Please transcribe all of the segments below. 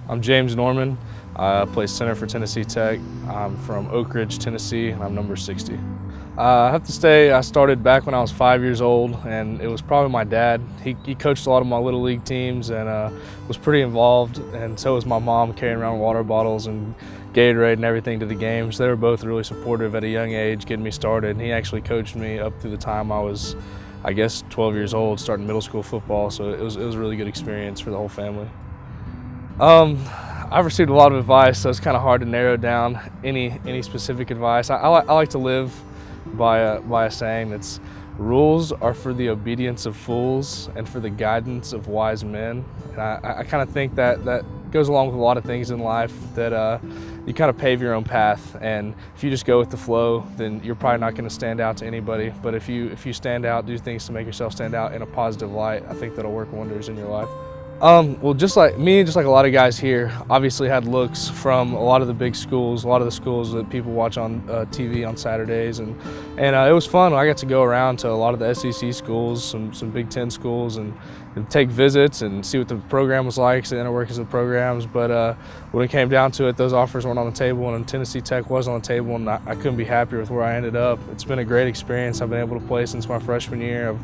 I'm James Norman. I play center for Tennessee Tech. I'm from Oak Ridge, Tennessee, and I'm number 60. I have to say I started back when I was 5 years old, and it was probably my dad. He coached a lot of my little league teams and was pretty involved, and so was my mom, carrying around water bottles and Gatorade and everything to the games. They were both really supportive at a young age, getting me started, and he actually coached me up through the time I was, I guess, 12 years old, starting middle school football, so it was a really good experience for the whole family. I've received a lot of advice, so it's kind of hard to narrow down any specific advice. I like to live by a saying that's, rules are for the obedience of fools and for the guidance of wise men. And I kind of think that goes along with a lot of things in life, that you kind of pave your own path, and if you just go with the flow, then you're probably not going to stand out to anybody. But if you stand out, do things to make yourself stand out in a positive light, I think that'll work wonders in your life. Well, just like me, just like a lot of guys here, obviously had looks from a lot of the big schools, a lot of the schools that people watch on TV on Saturdays, and it was fun. I got to go around to a lot of the SEC schools, some Big Ten schools, and take visits and see what the program was like, see the inner workings of the programs. But when it came down to it, those offers weren't on the table, and Tennessee Tech was on the table, and I couldn't be happier with where I ended up. It's been a great experience. I've been able to play since my freshman year.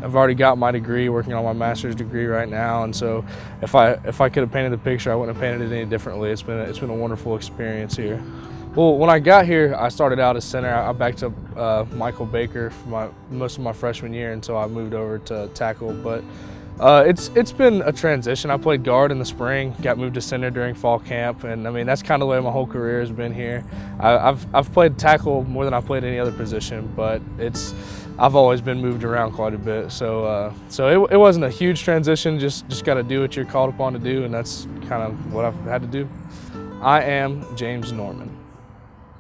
I've already got my degree, working on my master's degree right now, and so if I could have painted the picture, I wouldn't have painted it any differently. It's been a wonderful experience here. Well, when I got here, I started out as center. I backed up Michael Baker for most of my freshman year until I moved over to tackle. But it's been a transition. I played guard in the spring, got moved to center during fall camp, and I mean that's kind of the way my whole career has been here. I've played tackle more than I've played any other position, but I've always been moved around quite a bit. So it wasn't a huge transition. Just got to do what you're called upon to do, and that's kind of what I've had to do. I am James Norman.